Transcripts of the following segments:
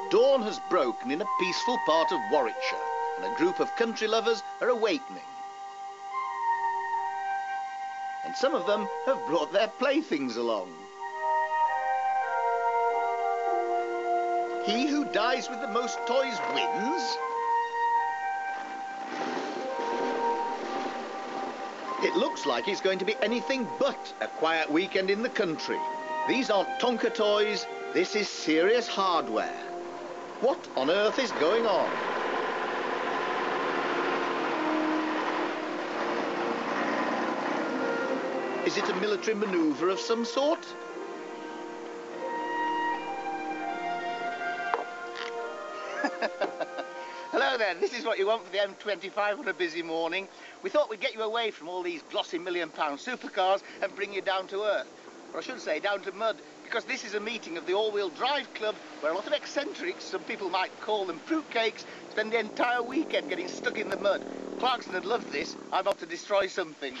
Dawn has broken in a peaceful part of Warwickshire, and a group of country lovers are awakening. And some of them have brought their playthings along. He who dies with the most toys wins? It looks like it's going to be anything but a quiet weekend in the country. These aren't Tonka toys, this is serious hardware. What on earth is going on? Is it a military manoeuvre of some sort? Hello there, this is what you want for the M25 on a busy morning. We thought we'd get you away from all these glossy £1,000,000 supercars and bring you down to earth. Or I should say down to mud, because this is a meeting of the All-Wheel Drive Club where a lot of eccentrics, some people might call them fruitcakes, spend the entire weekend getting stuck in the mud. Clarkson had loved this. I'm off to destroy something.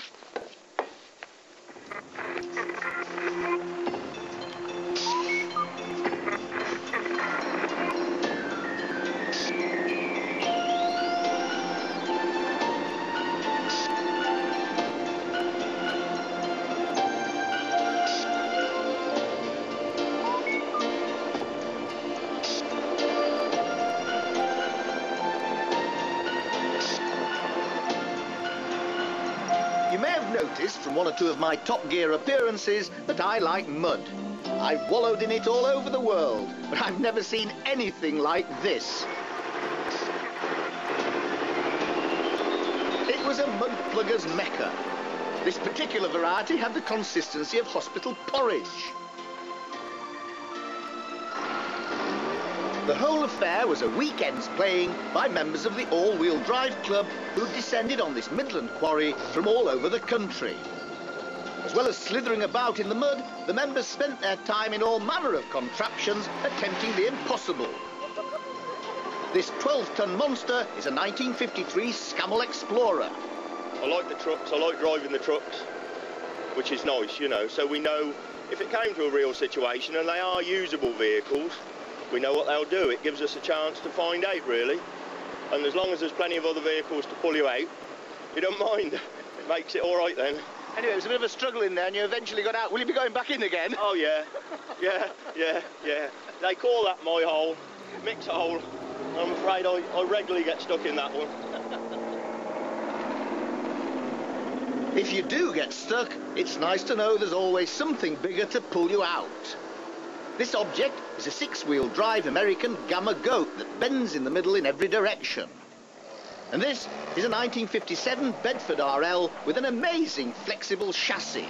You may have noticed from one or two of my Top Gear appearances that I like mud. I've wallowed in it all over the world, but I've never seen anything like this. It was a mud plugger's mecca. This particular variety had the consistency of hospital porridge. The whole affair was a weekend's playing by members of the All-Wheel Drive Club who descended on this Midland quarry from all over the country. As well as slithering about in the mud, the members spent their time in all manner of contraptions attempting the impossible. This 12-ton monster is a 1953 Scammell Explorer. I like the trucks, I like driving the trucks, which is nice, you know, so we know if it came to a real situation and they are usable vehicles, we know what they'll do. It gives us a chance to find out, really. And as long as there's plenty of other vehicles to pull you out, you don't mind. It makes it all right then. Anyway, it was a bit of a struggle in there and you eventually got out. Will you be going back in again? Oh, yeah. Yeah. They call that my hole, Mick's hole. I'm afraid I regularly get stuck in that one. If you do get stuck, it's nice to know there's always something bigger to pull you out. This object is a 6-wheel drive American Gamma Goat that bends in the middle in every direction. And this is a 1957 Bedford RL with an amazing flexible chassis.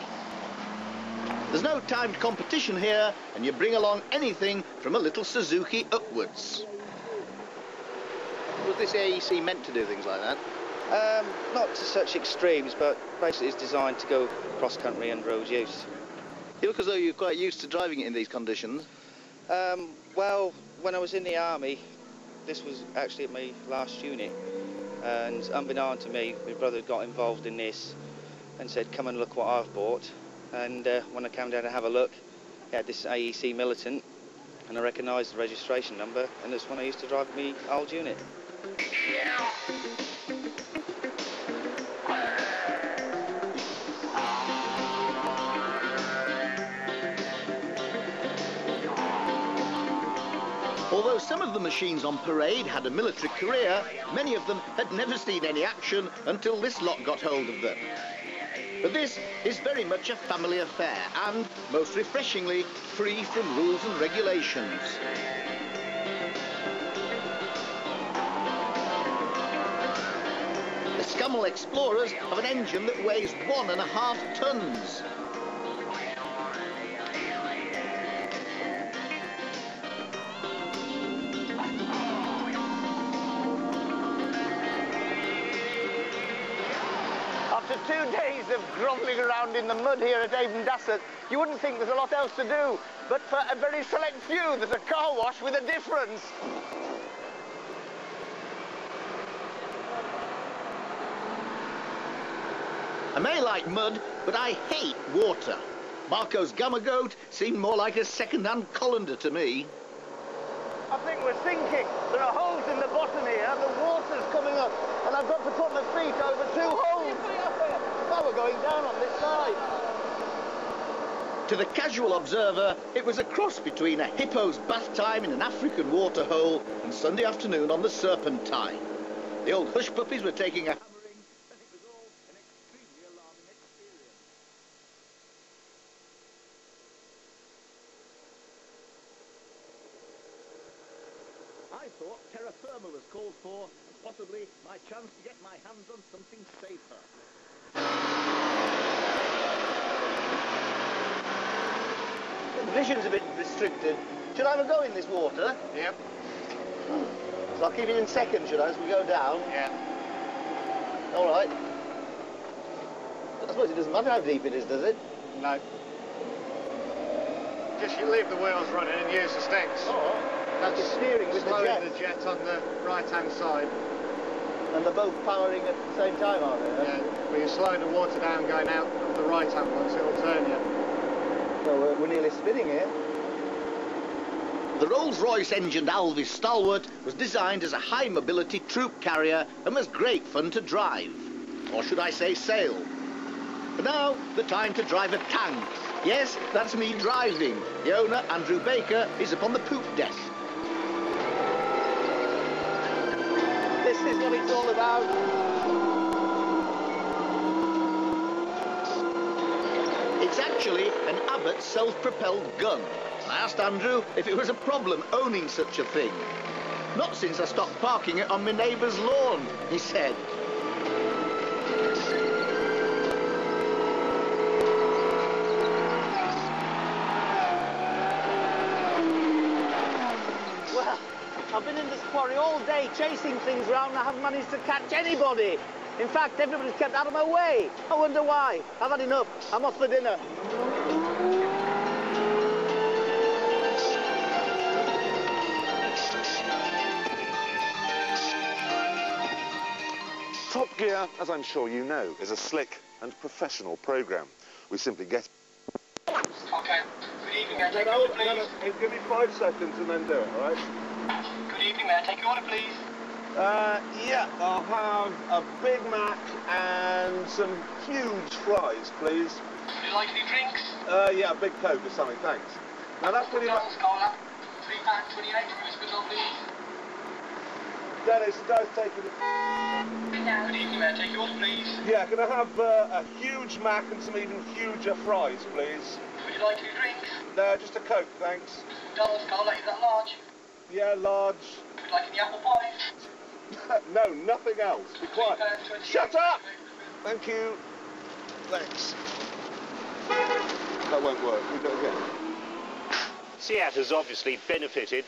There's no timed competition here, and you bring along anything from a little Suzuki upwards. Was this AEC meant to do things like that? Not to such extremes, but basically it's designed to go cross-country and road use. You look as though you're quite used to driving it in these conditions. Well, when I was in the army, this was actually my last unit, and unbeknown to me, my brother got involved in this and said, come and look what I've bought. And when I came down to have a look, it had this AEC Militant, and I recognised the registration number, and that's when I used to drive my old unit. Although some of the machines on parade had a military career, many of them had never seen any action until this lot got hold of them. But this is very much a family affair and, most refreshingly, free from rules and regulations. The Scammell Explorers have an engine that weighs 1.5 tons. After 2 days of grovelling around in the mud here at Avon Dasset, you wouldn't think there's a lot else to do, but for a very select few, there's a car wash with a difference. I may like mud, but I hate water. Marco's Gamma Goat seemed more like a second-hand colander to me. I think we're sinking. There are holes in the bottom here, the water's coming up, and I've got to put my feet over 2 holes. Now we're going down on this side. To the casual observer, it was a cross between a hippo's bath time in an African waterhole and Sunday afternoon on the Serpentine. The old hush puppies were taking a hammering, and it was all an extremely alarming experience. I thought terra firma was called for, possibly my chance to get my hands on something safer. The vision's a bit restricted. Should I have a go in this water? Yep. So I'll keep it in second, should I, as we go down? Yeah. All right. I suppose it doesn't matter how deep it is, does it? No. Just you leave the wheels running and use the sticks. Oh, that's steering with the Slowing jet. the jet on the right-hand side. And they're both powering at the same time, aren't they? Yeah. But you're slowing the water down going out of the right-hand one, so it'll turn you. So we're nearly spinning here. The Rolls-Royce engined Alvis Stalwart was designed as a high-mobility troop carrier and was great fun to drive. Or should I say sail. But now, the time to drive a tank. Yes, that's me driving. The owner, Andrew Baker, is upon the poop deck. This is what it's all about. It's actually an Abbott self-propelled gun. I asked Andrew if it was a problem owning such a thing. Not since I stopped parking it on my neighbour's lawn, he said. Well, I've been in this quarry all day chasing things around and I haven't managed to catch anybody. In fact, everybody's kept out of my way. I wonder why. I've had enough. I'm off for dinner. Top Gear, as I'm sure you know, is a slick and professional programme. We simply get... Okay. Good evening, may I take your order, please? Give me 5 seconds and then do it, all right? Good evening, may I take your order, please? Yeah, I'll have a Big Mac and some huge fries, please. Would you like any drinks? Yeah, a big Coke or something, thanks. Now that's pretty much... McDonald's Cola, £3.28, Christmas on, please. Dennis, guys taking it. Good evening, may I take your order, please? Yeah, can I have a huge Mac and some even huger fries, please? Would you like any drinks? No, just a Coke, thanks. McDonald's Cola, is that large? Yeah, large. Would you like any apple pie? No, nothing else. Be quiet. £3.28. Shut up! Thank you. Thanks. That won't work. We do it again. SEAT has obviously benefited